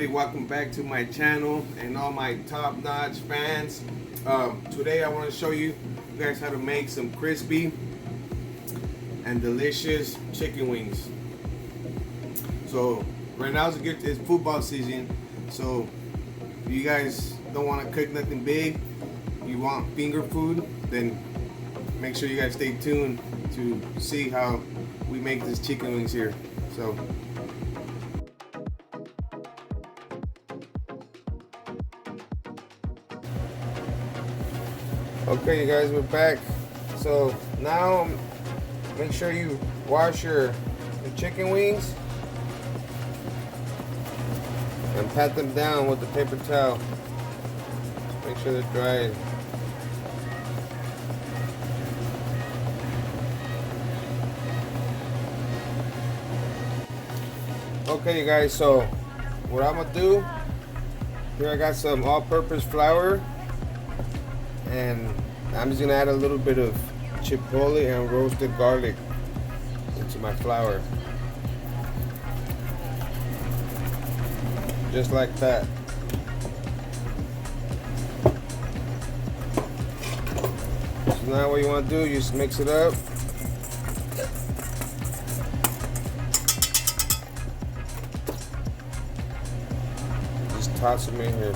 everybody, welcome back to my channel and all my top-notch fans. Today I want to show you guys how to make some crispy and delicious chicken wings. So right now it's football season, so if you guys don't want to cook nothing big, you want finger food, then make sure you guys stay tuned to see how we make this chicken wings here. So okay, you guys, we're back. So now make sure you wash your chicken wings and pat them down with the paper towel. Make sure they're dry. Okay, you guys, so what I'm gonna do here, I got some all-purpose flour, and I'm just gonna add a little bit of chipotle and roasted garlic into my flour, just like that. So now what you want to do, you just mix it up. Just toss them in here.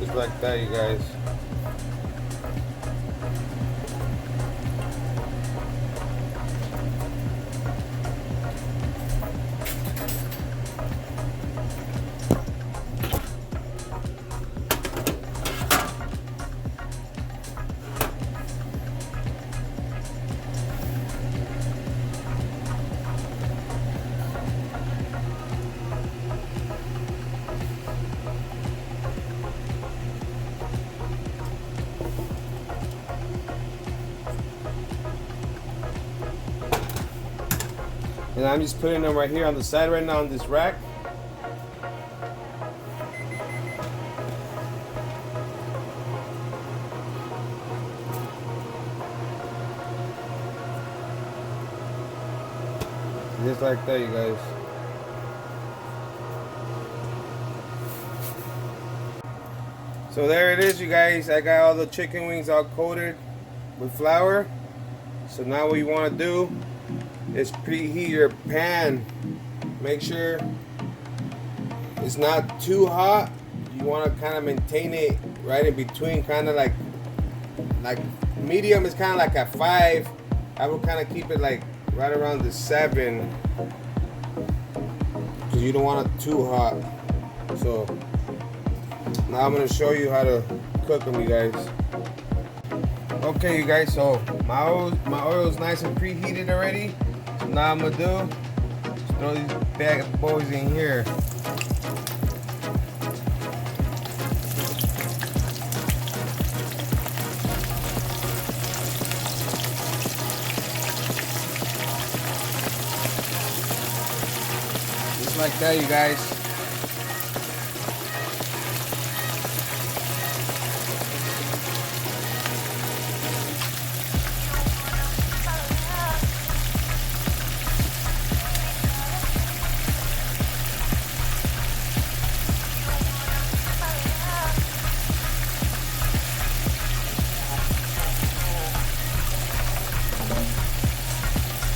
Just like that, you guys. And I'm just putting them right here on the side right now on this rack. Just like that, you guys. So there it is, you guys. I got all the chicken wings all coated with flour. So now what you want to do is preheat your pan. Make sure it's not too hot. You want to kind of maintain it right in between, kind of like medium is kind of like a 5. I will kind of keep it like right around the 7, because you don't want it too hot. So now I'm going to show you how to cook them, you guys. Okay, you guys, so my oil is nice and preheated already. So now I'm gonna do is throw these bad boys in here. Just like that, you guys.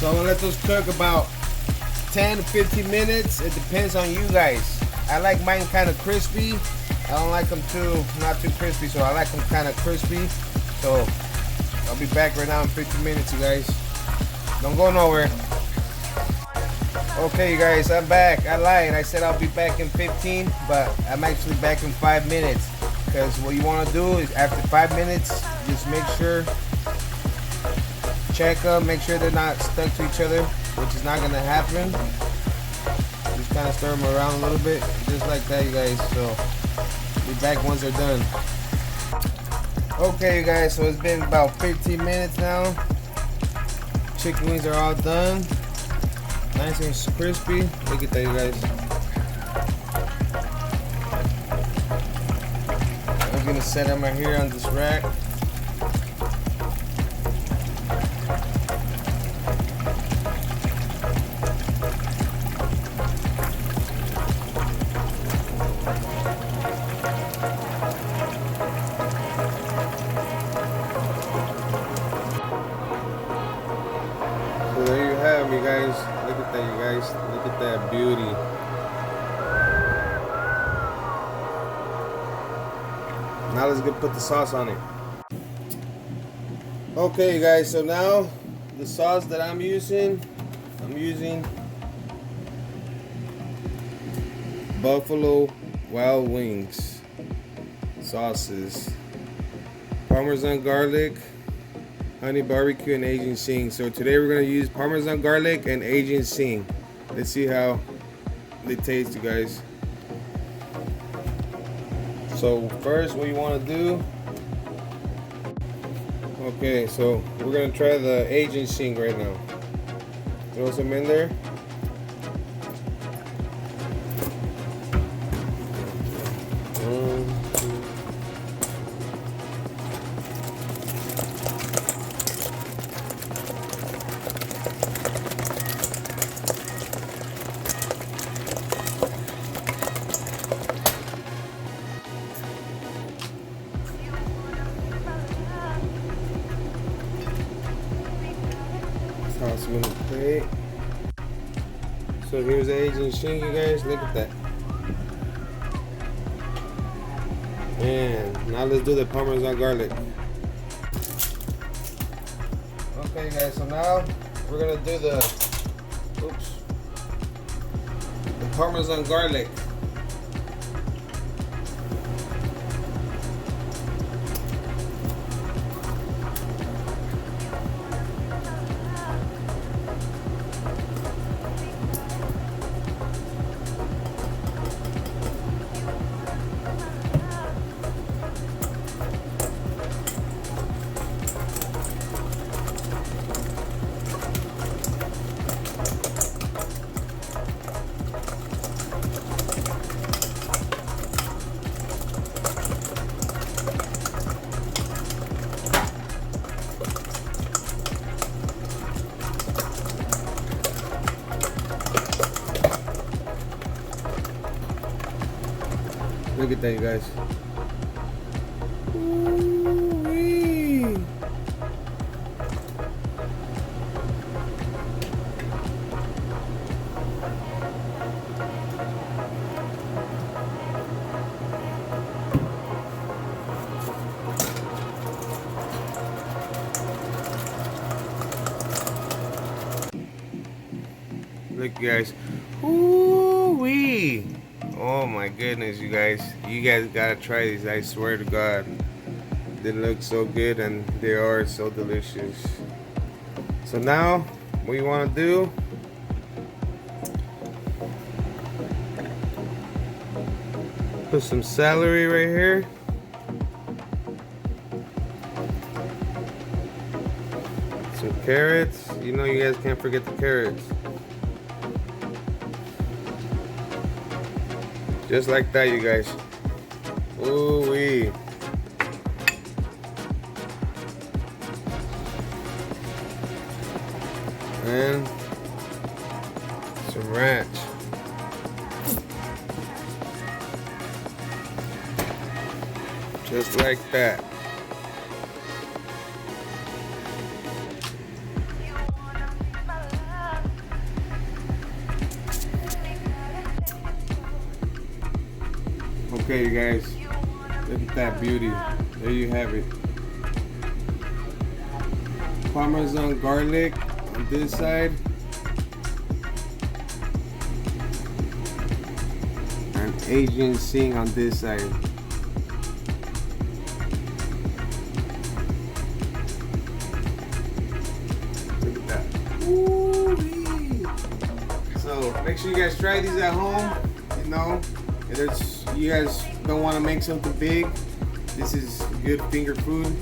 So I'm gonna let those cook about 10 to 15 minutes. It depends on you guys. I like mine kind of crispy. I don't like them not too crispy, so I like them kind of crispy. So I'll be back right now in 15 minutes, you guys. Don't go nowhere. Okay, you guys, I'm back. I lied. I said I'll be back in 15, but I'm actually back in 5 minutes. Because what you want to do is after 5 minutes, just make sure, check them, make sure they're not stuck to each other, which is not going to happen. Just kind of stir them around a little bit, just like that, you guys. So be back once they're done. Okay, you guys, so it's been about 15 minutes now. Chicken wings are all done, nice and crispy. Look at that, you guys. I'm gonna set them right here on this rack. Okay, guys, look at that, you guys. Look at that beauty. Now let's go put the sauce on it. Okay, guys, so now the sauce that I'm using Buffalo Wild Wings sauces, Parmesan garlic, honey barbecue, and Asian Zing. So today we're gonna use Parmesan garlic and Asian Zing. Let's see how they taste, you guys. So first, what you want to do? Okay, so we're gonna try the Asian Zing right now. Throw some in there. Toss them in the plate. So here's the Asian Zing, you guys. Look at that. And now let's do the Parmesan garlic. Okay, guys. So now we're gonna do the Parmesan garlic. Look at that, you guys. Ooh-wee. Look, you guys. Ooh-wee. Oh my goodness, you guys gotta try these. I swear to God, they look so good and they are so delicious. So now what you want to do, put some celery right here, some carrots. You know, you guys can't forget the carrots. Just like that, you guys. Ooh-wee. And some ranch. Just like that. Okay, you guys, look at that beauty. There you have it. Parmesan garlic on this side, and Asian Zing on this side. Look at that. Ooh-wee. So make sure you guys try these at home. You know, you guys don't want to make something big. This is good finger food,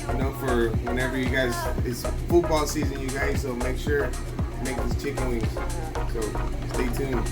you know, for whenever you guys, it's football season, you guys, so make sure to make these chicken wings. So stay tuned.